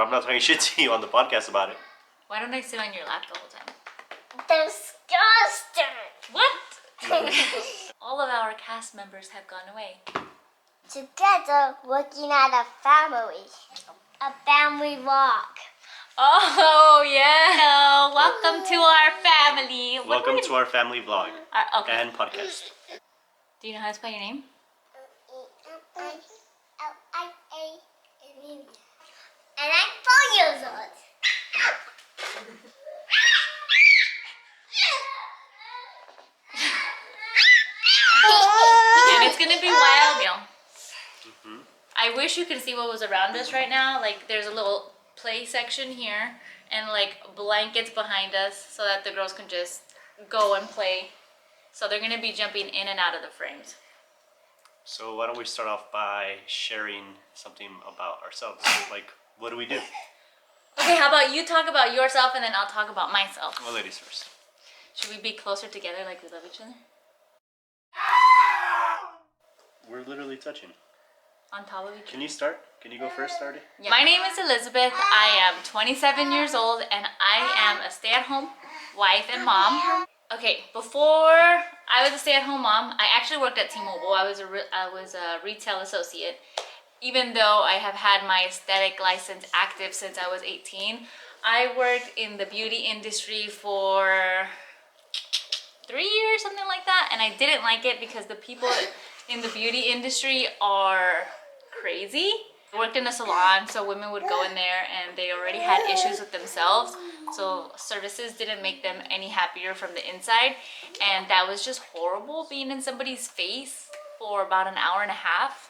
I'm not talking shit to you on the podcast about it. Why don't I sit on your lap the whole time? Disgusting. What? All of our cast members have gone away. Together, working at a family vlog. Oh, yeah. Hello. Welcome to our family. Welcome to our family vlog Okay. and podcast. Do you know how to spell your name? And I'm 4 years old. And it's gonna be wild. I wish you could see what was around us right now. Like, there's a little play section here and like blankets behind us so that the girls can just go and play. So they're gonna be jumping in and out of the frames. So why don't we start off by sharing something about ourselves? Like, what do we do? Okay, how about you talk about yourself and then I'll talk about myself. Well, ladies first. Should we be closer together like we love each other? We're literally touching. On top of each other? Can you start? Can you go first, Artie? Yeah. My name is Elizabeth. I am 27 years old and I am a stay-at-home wife and mom. Okay, before I was a stay-at-home mom, I actually worked at T-Mobile. I was a retail associate. Even though I have had my aesthetic license active since I was 18, I worked in the beauty industry for 3 years, something like that, and I didn't like it because the people in the beauty industry are crazy. I worked in a salon, so women would go in there and they already had issues with themselves, so services didn't make them any happier from the inside, and that was just horrible, being in somebody's face for about an hour and a half.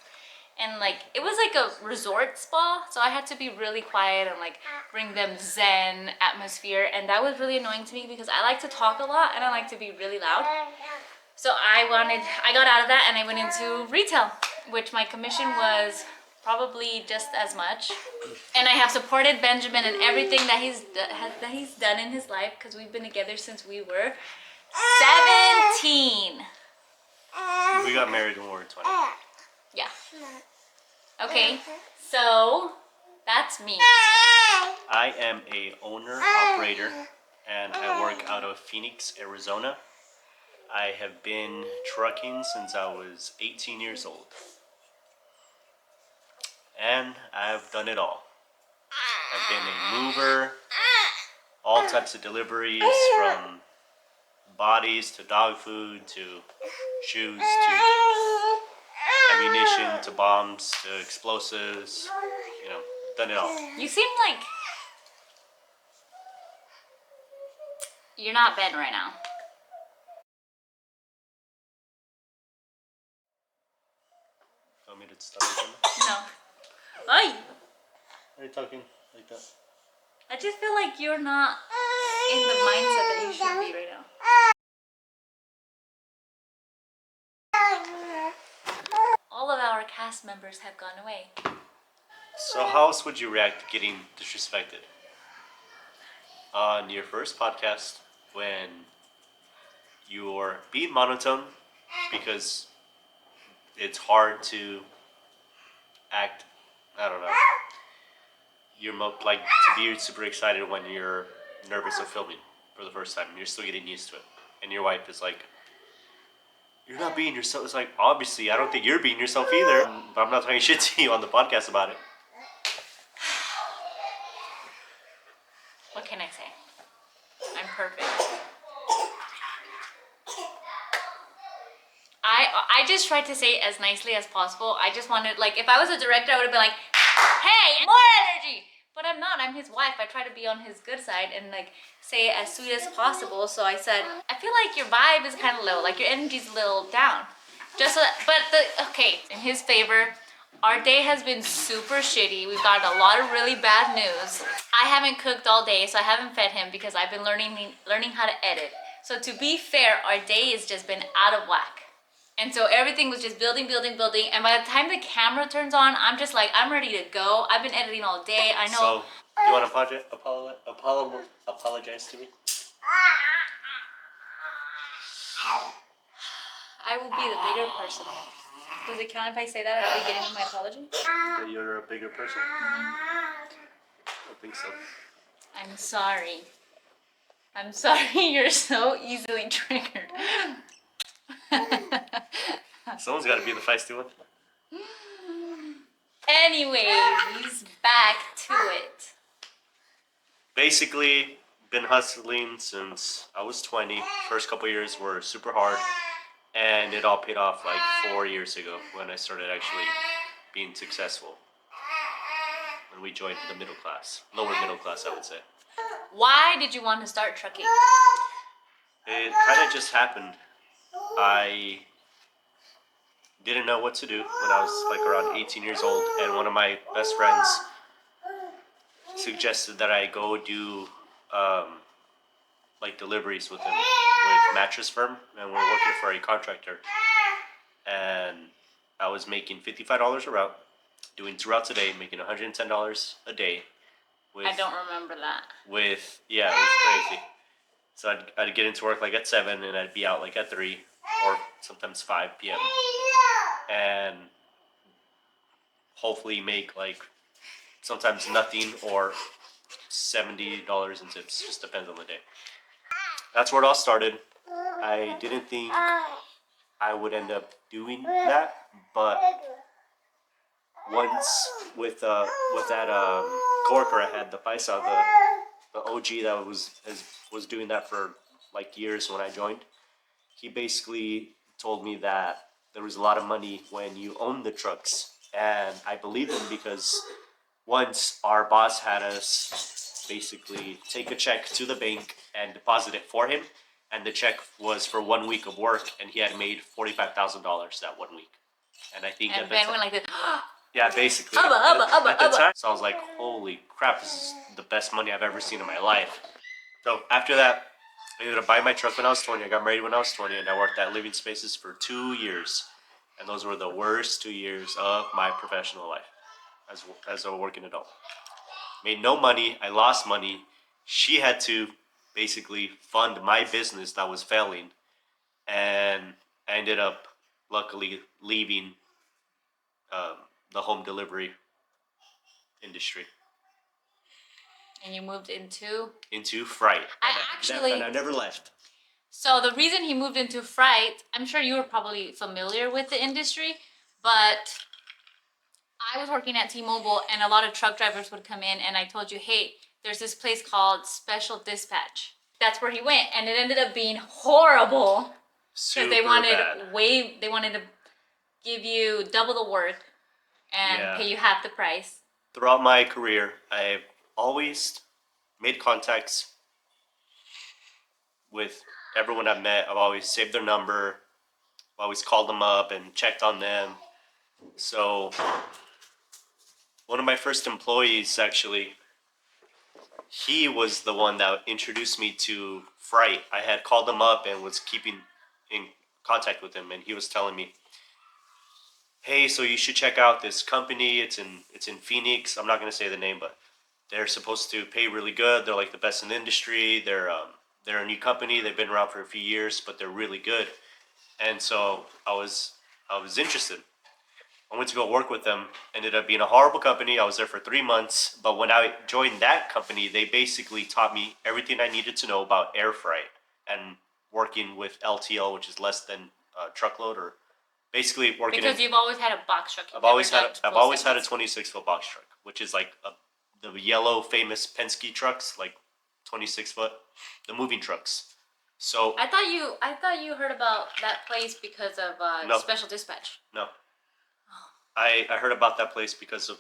And like, it was like a resort spa, so I had to be really quiet and like bring them zen atmosphere, and that was really annoying to me because I like to talk a lot and I like to be really loud. So I got out of that and I went into retail, which my commission was probably just as much. And I have supported Benjamin in everything that he's done in his life because we've been together since we were 17. We got married when we were 20. Yeah. Okay, so that's me. I am a owner-operator and I work out of Phoenix, Arizona. I have been trucking since I was 18 years old. And I've done it all. I've been a mover, all types of deliveries, from bodies to dog food to shoes to ammunition to bombs to explosives, you know, done it all. You seem like you're not Ben right now. Want me to stop again? No. Ay! Why are you talking like that? I just feel like you're not in the mindset that you should be right now. All of our cast members have gone away. So how else would you react to getting disrespected? On your first podcast, when you're being monotone because it's hard to act, I don't know, you're like to be super excited when you're nervous of filming for the first time. You're still getting used to it. And your wife is like, you're not being yourself. It's like, obviously, I don't think you're being yourself either. But I'm not talking shit to you on the podcast about it. What can I say? I'm perfect. I just tried to say it as nicely as possible. I just wanted, like, if I was a director, I would have been like, hey, more energy! But I'm not. I'm his wife. I try to be on his good side and like say it as sweet as possible. So I said, I feel like your vibe is kind of low. Like your energy's a little down. Just so that, okay, in his favor, our day has been super shitty. We've got a lot of really bad news. I haven't cooked all day, so I haven't fed him because I've been learning how to edit. So to be fair, our day has just been out of whack. And so everything was just building. And by the time the camera turns on, I'm just like, I'm ready to go. I've been editing all day. I know. So, do you want to apologize to me? I will be the bigger person. Does it count if I say that at the beginning of my apology? That you're a bigger person? don't think so. I'm sorry. I'm sorry you're so easily triggered. Someone's got to be the feisty one. Anyways, back to it. Basically, been hustling since I was 20. First couple years were super hard, and it all paid off like 4 years ago when I started actually being successful. When we joined the middle class, lower middle class, I would say. Why did you want to start trucking? It kind of just happened. I didn't know what to do when I was like around 18 years old, and one of my best friends suggested that I go do like deliveries with him with mattress firm, and we're working for a contractor, and I was making $55 a route, doing 2 routes a day, making $110 a day. I don't remember that. Yeah, it was crazy. So I'd get into work like at 7 and I'd be out like at 3 or sometimes 5 p.m. and hopefully make like sometimes nothing or $70 in tips. Just depends on the day. That's where it all started. I didn't think I would end up doing that, but once with that coworker I had, the paisa, the OG that was doing that for like years when I joined, he basically told me that there was a lot of money when you own the trucks, and I believed him because once our boss had us basically take a check to the bank and deposit it for him, and the check was for 1 week of work, and he had made $45,000 that 1 week, and I think And at the Ben time, went like this. yeah, basically. Abba, At the Abba. time, so I was like, holy crap, this is the best money I've ever seen in my life. So after that, I ended up buying my truck when I was 20. I got married when I was 20, and I worked at Living Spaces for 2 years. And those were the worst 2 years of my professional life as a working adult. Made no money. I lost money. She had to basically fund my business that was failing. And I ended up, luckily, leaving the home delivery industry And you moved into freight. I never left. So the reason he moved into freight, I'm sure you were probably familiar with the industry, but I was working at T-Mobile and a lot of truck drivers would come in, and I told you, hey, there's this place called Special Dispatch. That's where he went, and it ended up being horrible because they wanted bad. they wanted to give you double the work and Yeah. pay you half the price. Throughout my career, I've always made contacts with everyone I've met. I've always saved their number. I've always called them up and checked on them. So one of my first employees, actually, he was the one that introduced me to freight. I had called him up and was keeping in contact with him, and he was telling me, hey, so you should check out this company. It's in Phoenix. I'm not going to say the name, but they're supposed to pay really good. They're like the best in the industry. They're a new company. They've been around for a few years, but they're really good. And so I was interested. I went to go work with them. Ended up being a horrible company. I was there for 3 months. But when I joined that company, they basically taught me everything I needed to know about air freight and working with LTL, which is less than truckload, or basically working. Because you've always had a box truck. I've always had a 26-foot box truck, which is like the yellow famous Penske trucks, like 26-foot, the moving trucks. So I thought you heard about that place because of No. Special Dispatch. no, I heard about that place because of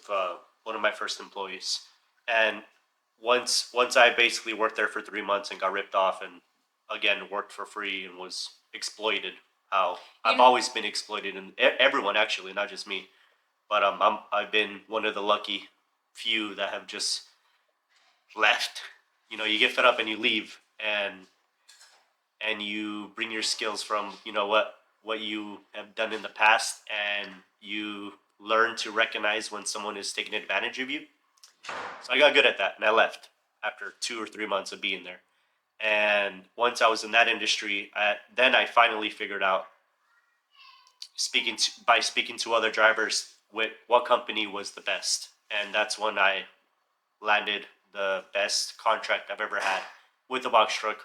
one of my first employees, and once I basically worked there for 3 months and got ripped off, and again worked for free and was exploited. I've always been exploited, and everyone actually, not just me, but I've been one of the lucky few that have just left. You know, you get fed up and you leave, and you bring your skills from what you have done in the past, and you learn to recognize when someone is taking advantage of you. So I got good at that, and I left after 2 or 3 months of being there. And once I was in that industry, then I finally figured out, by speaking to other drivers, what company was the best. And that's when I landed the best contract I've ever had with the box truck,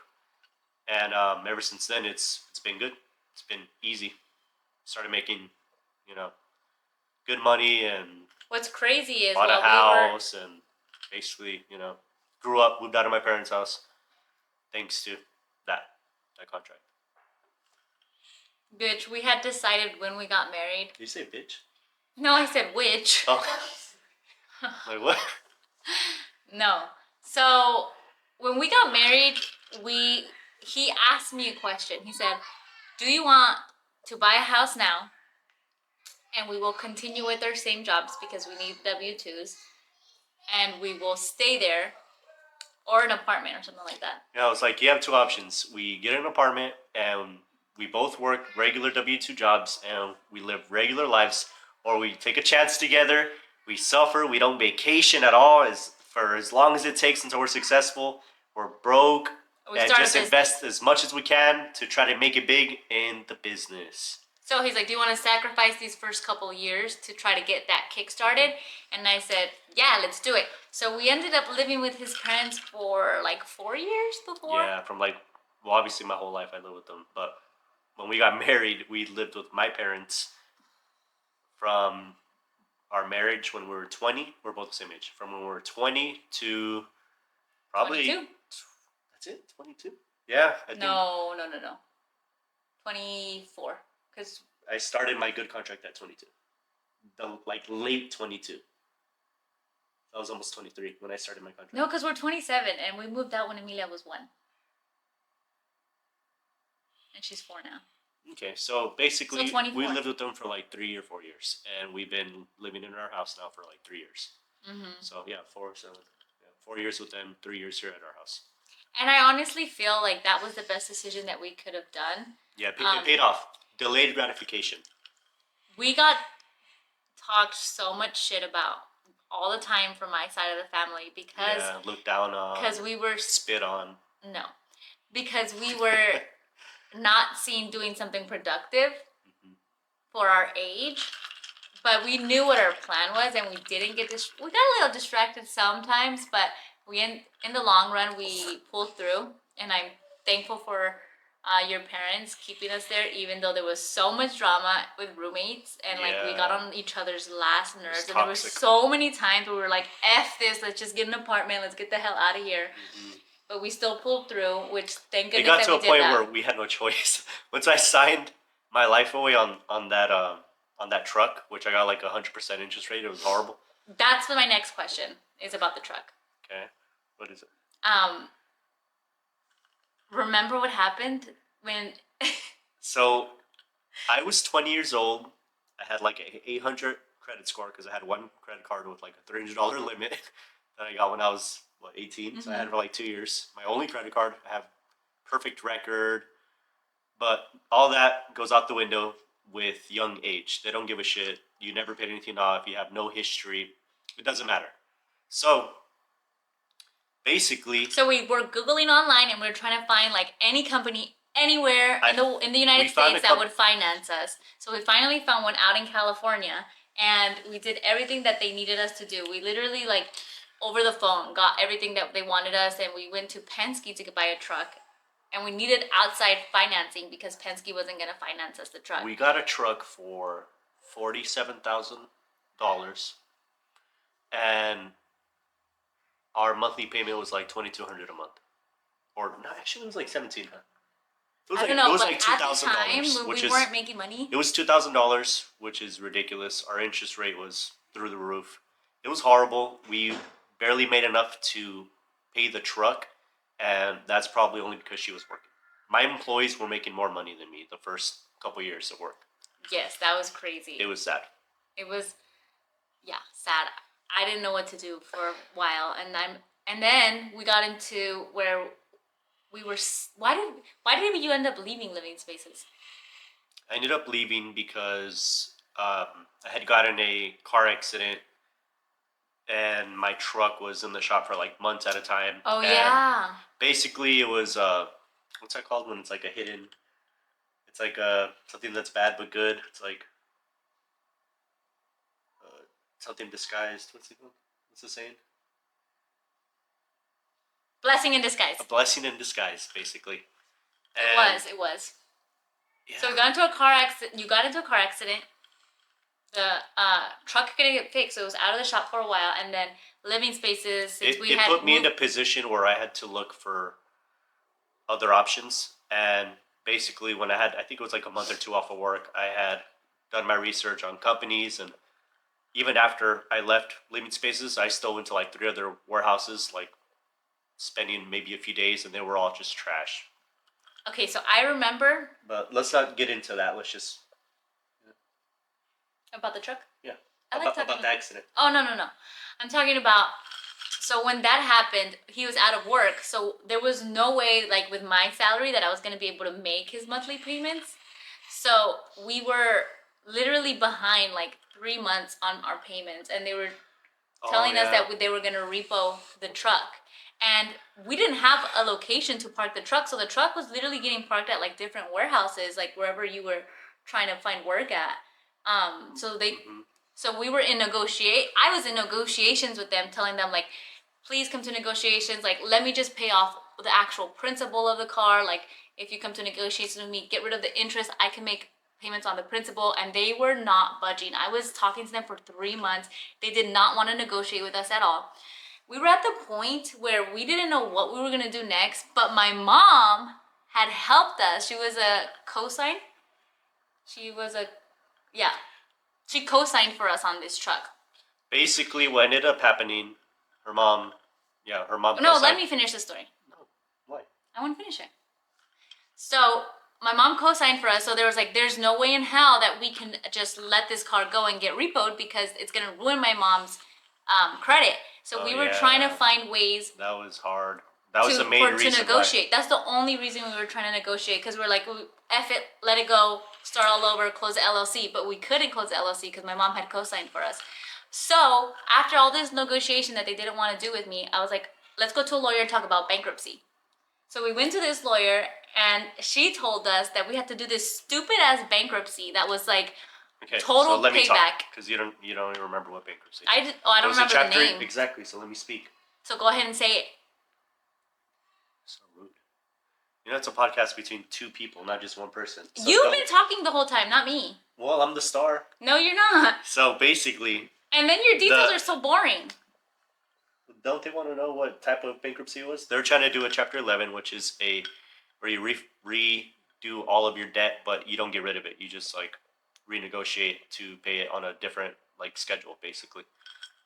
and ever since then it's been good. It's been easy. Started making, good money and What's crazy is bought a while house and basically, grew up, moved out of my parents' house thanks to that contract. bitch, we had decided when we got married. Did you say bitch? No, I said which. Oh. Like what? No. So when we got married, he asked me a question. He said, "Do you want to buy a house now, and we will continue with our same jobs because we need W-2s, and we will stay there, or an apartment or something like that?" Yeah, it's like you have two options. We get an apartment and we both work regular W-2 jobs and we live regular lives, or we take a chance together. We suffer. We don't vacation at all for as long as it takes until we're successful. We're broke We and start a just business. invest as much as we can to try to make it big in the business. So he's like, "Do you want to sacrifice these first couple years to try to get that kick started?" And I said, "Yeah, let's do it." So we ended up living with his parents for like 4 years before. Yeah, obviously my whole life I lived with them, but when we got married, we lived with my parents from our marriage when we were 20. We're both the same age. From when we were 20 to probably 22? That's it, 22. Yeah, I think No. 24. Because I started my good contract at 22. Late 22. I was almost 23 when I started my contract. no, because we're 27 and we moved out when Emilia was 1. And she's 4 now. Okay, so basically So 24. we lived with them for like 3 or 4 years, and we've been living in our house now for like 3 years. Mm-hmm. So yeah, 4 years with them, 3 years here at our house. And I honestly feel like that was the best decision that we could have done. Yeah, it paid off. Delayed gratification. We got talked so much shit about all the time from my side of the family because Looked down on. because we were spit on. No, because we were not seen doing something productive for our age. But we knew what our plan was, and we didn't get we got a little distracted sometimes, but we in the long run we pulled through, and I'm thankful for your parents keeping us there, even though there was so much drama with roommates, and we got on each other's last nerves, and there were so many times where we were like, "F this, let's just get an apartment, let's get the hell out of here." But we still pulled through, which thank goodness it got that to we a did point that. where we had no choice. Once I signed my life away on that truck, which I got like 100% interest rate, it was horrible. That's my next question is about the truck. Okay, what is it? Remember what happened when? So, I was 20 years old. I had like a 800 credit score because I had one credit card with like a $300 limit that I got when I was 18. So I had it for like 2 years. My only credit card. I have perfect record, but all that goes out the window with young age. They don't give a shit. You never paid anything off. You have no history. It doesn't matter. So basically, we were Googling online and we were trying to find like any company anywhere in the United States that would finance us. So we finally found one out in California, and we did everything that they needed us to do. We literally like over the phone got everything that they wanted us, and we went to Penske to buy a truck. And we needed outside financing because Penske wasn't going to finance us the truck. We got a truck for $47,000, and our monthly payment was like $2,200 a month, or no, actually it was like $1,700. I don't know, it was but like at the $2,000, time when we weren't making money, it was $2,000, which is ridiculous. Our interest rate was through the roof. It was horrible. We barely made enough to pay the truck, and that's probably only because she was working. My employees were making more money than me the first couple years of work. Yes, that was crazy. It was sad. It was, sad. I didn't know what to do for a while, and then we got into where we were. Why did you end up leaving Living Spaces? I ended up leaving because I had gotten a car accident, and my truck was in the shop for like months at a time. Oh, and yeah. Basically, it was what's that called when it's like a hidden? It's like something that's bad but good. It's like something disguised. What's it called? What's the saying? Blessing in disguise. A blessing in disguise, basically. It was. Yeah. So we got into a car accident. You got into a car accident. The truck couldn't get fixed, so it was out of the shop for a while. And then living spaces, since It put me in a position where I had to look for other options. And basically, when I think it was like a month or two off of work, I had done my research on companies. And even after I left living spaces, I still went to like 3 other warehouses, like spending maybe a few days, and they were all just trash. Okay, so I remember. But let's not get into that. Let's just. About the truck? Yeah. I like About the accident. Oh, no. I'm talking about, so when that happened, he was out of work. So there was no way, like with my salary, that I was going to be able to make his monthly payments. So we were literally behind like 3 months on our payments. And they were telling us that they were going to repo the truck. And we didn't have a location to park the truck. So the truck was literally getting parked at like different warehouses, like wherever you were trying to find work at. So we were I was in negotiations with them, telling them like, please come to negotiations. Like, let me just pay off the actual principal of the car. Like, if you come to negotiations with me, get rid of the interest. I can make payments on the principal. And they were not budging. I was talking to them for 3 months. They did not want to negotiate with us at all. We were at the point where we didn't know what we were going to do next, but my mom had helped us. She was a co-sign. She co-signed for us on this truck. Basically, what ended up happening, her mom. No, let me finish the story. No, why? I want to finish it. So my mom co-signed for us, so there was like, there's no way in hell that we can just let this car go and get repoed because it's going to ruin my mom's credit. So we were trying to find ways. That was hard. That was the main reason to negotiate. That's the only reason we were trying to negotiate, because we're like, F it, let it go, start all over, close the LLC. But we couldn't close the LLC because my mom had co-signed for us. So after all this negotiation that they didn't want to do with me, I was like, let's go to a lawyer and talk about bankruptcy. So we went to this lawyer, and she told us that we had to do this stupid ass bankruptcy that was like total so let me payback. Because you don't even remember what bankruptcy. I don't remember the name. Exactly. So let me speak. So go ahead and say it. So rude. You know, it's a podcast between 2 people, not just one person. So You've been talking the whole time, not me. Well, I'm the star. No, you're not. So basically. And then your details are so boring. Don't they want to know what type of bankruptcy it was? They're trying to do a Chapter 11, which is where you redo all of your debt, but you don't get rid of it. You just like renegotiate to pay it on a different like schedule, basically.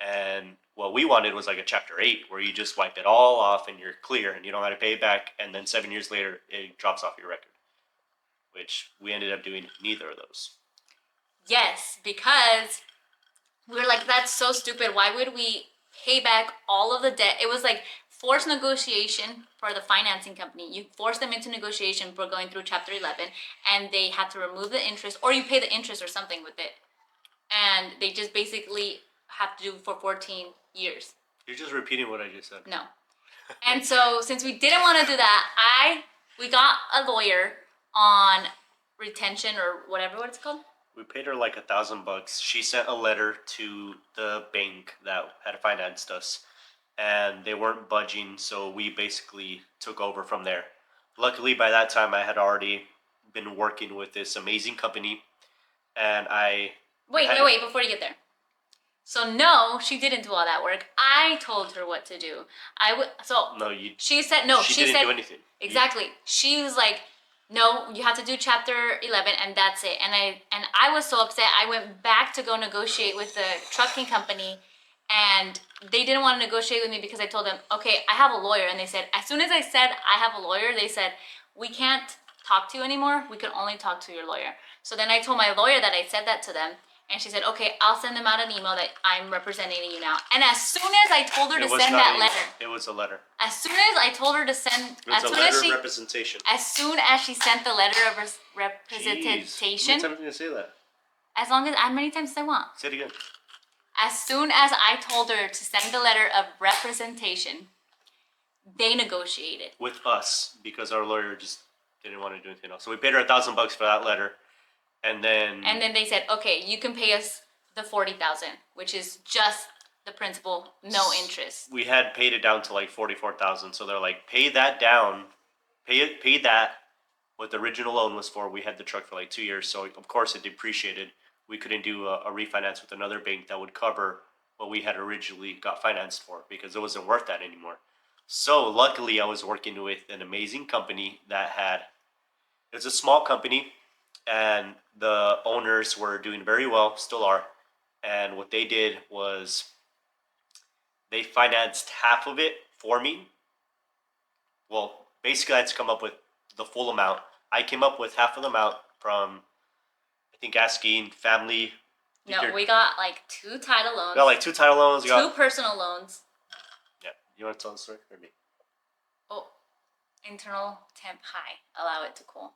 And what we wanted was like a Chapter 8, where you just wipe it all off and you're clear and you don't have to pay it back. And then 7 years later, it drops off your record, which we ended up doing neither of those. Yes, because we were like, that's so stupid. Why would we pay back all of the debt? It was like forced negotiation for the financing company. You force them into negotiation for going through Chapter 11, and they had to remove the interest, or you pay the interest or something with it. And they just basically have to do for 14 years. You're just repeating what I just said. No. And so since we didn't want to do that, we got a lawyer on retention or whatever what it's called. We paid her like $1,000. She sent a letter to the bank that had financed us, and they weren't budging, so we basically took over from there. Luckily, by that time, I had already been working with this amazing company, and Wait, before you get there. So no, she didn't do all that work. I told her what to do. She said no. She didn't said do anything. Exactly. She was like, no, you have to do Chapter 11, and that's it. And I was so upset. I went back to go negotiate with the trucking company, and they didn't want to negotiate with me because I told them, okay, I have a lawyer. And they said, as soon as I said I have a lawyer, they said, we can't talk to you anymore. We can only talk to your lawyer. So then I told my lawyer that I said that to them. And she said, okay, I'll send them out an email that I'm representing you now. And as soon as I told her to send that letter. It was a letter. As soon as I told her to send. It was a letter of representation. As soon as she sent the letter of representation. Jeez. How many times are you going to say that? As many times as I want. Say it again. As soon as I told her to send the letter of representation, they negotiated. With us, because our lawyer just didn't want to do anything else. So we paid her $1,000 for that letter. And then they said, okay, you can pay us the $40,000, which is just the principal, no interest. We had paid it down to like 44,000. So they're like, pay that down, pay that. What the original loan was for. We had the truck for like 2 years, so of course it depreciated. We couldn't do a refinance with another bank that would cover what we had originally got financed for because it wasn't worth that anymore. So luckily, I was working with an amazing company that had. It's a small company, and the owners were doing very well, still are. And what they did was they financed half of it for me. Well, basically, I had to come up with the full amount. I came up with half of the amount from, I think, asking family. No, we got like 2 title loans. We got like 2 title loans. 2 personal loans. Yeah. You want to tell the story or me? Oh, internal temp high. Allow it to cool.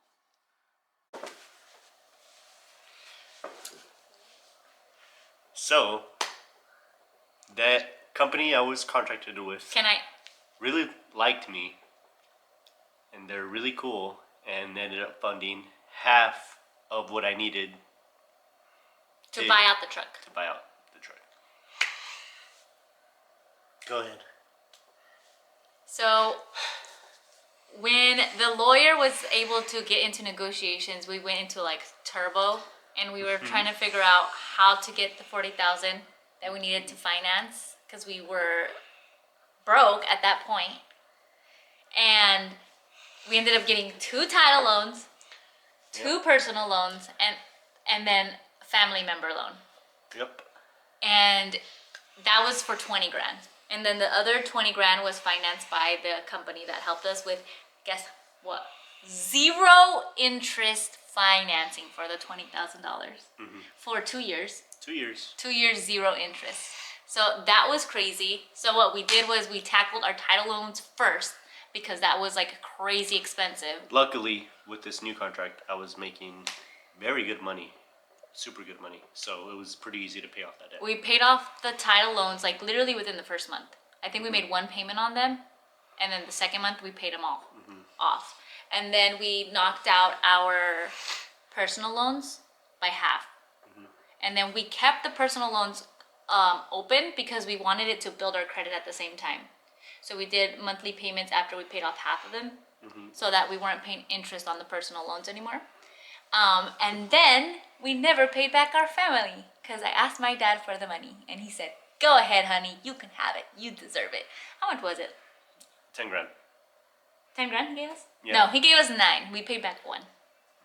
So, that company I was contracted with Can I? really liked me, and they're really cool, and ended up funding half of what I needed To buy out the truck. to buy out the truck. Go ahead. So, when the lawyer was able to get into negotiations, we went into like turbo, and we were trying to figure out how to get the 40,000 that we needed to finance because we were broke at that point. And we ended up getting 2 title loans, 2 personal loans, and then a family member loan. Yep. And that was for 20 grand. And then the other 20 grand was financed by the company that helped us with, guess what? 0 interest financing for the $20,000 for 2 years. 2 years. 2 years, 0 interest. So that was crazy. So what we did was we tackled our title loans first because that was like crazy expensive. Luckily, with this new contract, I was making very good money. Super good money. So it was pretty easy to pay off that debt. We paid off the title loans like literally within the first month. I think we made 1 payment on them, and then the second month we paid them all off. And then we knocked out our personal loans by half. And then we kept the personal loans open because we wanted it to build our credit at the same time. So we did monthly payments after we paid off half of them, so that we weren't paying interest on the personal loans anymore. And then we never paid back our family because I asked my dad for the money, and he said, "Go ahead, honey, you can have it. You deserve it." How much was it? 10 grand. 10 grand he gave us? Yeah. No, he gave us 9. We paid back 1.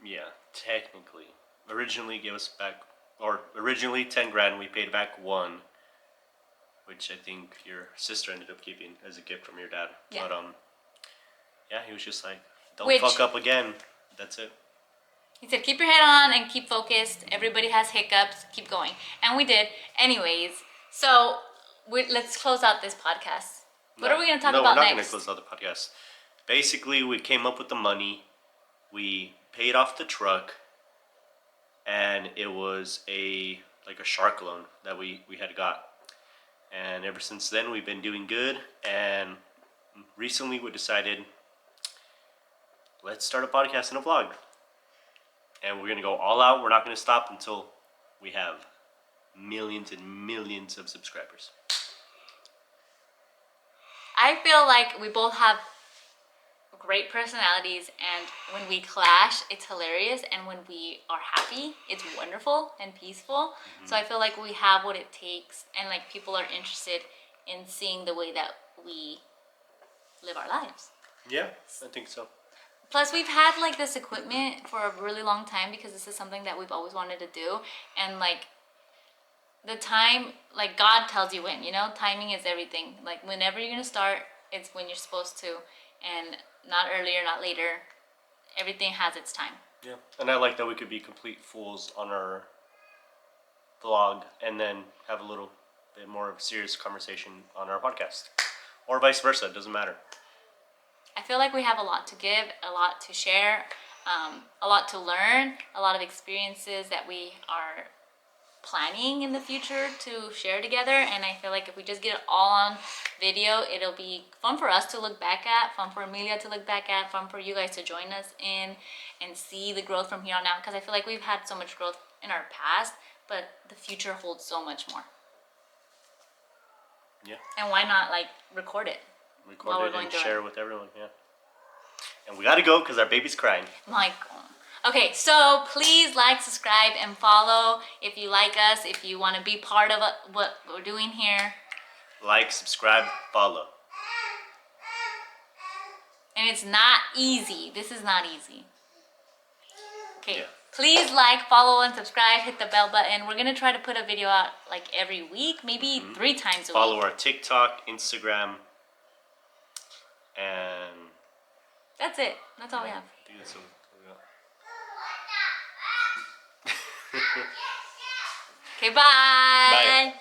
Yeah, technically. Originally gave us back, or originally 10 grand, we paid back 1, which I think your sister ended up keeping as a gift from your dad. Yeah. But yeah, he was just like, don't fuck up again. That's it. He said, keep your head on and keep focused. Everybody has hiccups. Keep going. And we did. Anyways, so let's close out this podcast. What are we going to talk about next? No, we're not going next? to close out the podcast. Basically, we came up with the money. We paid off the truck. And it was like a shark loan that we had got. And ever since then, we've been doing good. And recently, we decided, let's start a podcast and a vlog. And we're going to go all out. We're not going to stop until we have millions and millions of subscribers. I feel like we both have great personalities, and when we clash, it's hilarious, and when we are happy, it's wonderful and peaceful. So I feel like we have what it takes, and like people are interested in seeing the way that we live our lives. Yeah, I think so. Plus, we've had like this equipment for a really long time because this is something that we've always wanted to do. And like the time, like God tells you when, timing is everything. Like whenever you're going to start, it's when you're supposed to. And not earlier, not later. Everything has its time. Yeah, and I like that we could be complete fools on our vlog and then have a little bit more of a serious conversation on our podcast. Or vice versa, it doesn't matter. I feel like we have a lot to give, a lot to share, a lot to learn, a lot of experiences that we are planning in the future to share together. And I feel like if we just get it all on video, it'll be fun for us to look back at, fun for Amelia to look back at, fun for you guys to join us in and see the growth from here on out. Because I feel like we've had so much growth in our past, but the future holds so much more. Yeah. And why not like record it? Record While we're it going and through share it. it with everyone. Yeah. And we gotta go because our baby's crying. My God. Okay, so please like, subscribe, and follow if you like us, if you want to be part of what we're doing here. Like, subscribe, follow. And it's not easy. This is not easy. Okay, Yeah. please like, follow, and subscribe. Hit the bell button. We're going to try to put a video out like every week, maybe 3 times a Follow week. our TikTok, Instagram, and That's it. That's all we have. I think that's what we got. Okay, bye. Bye.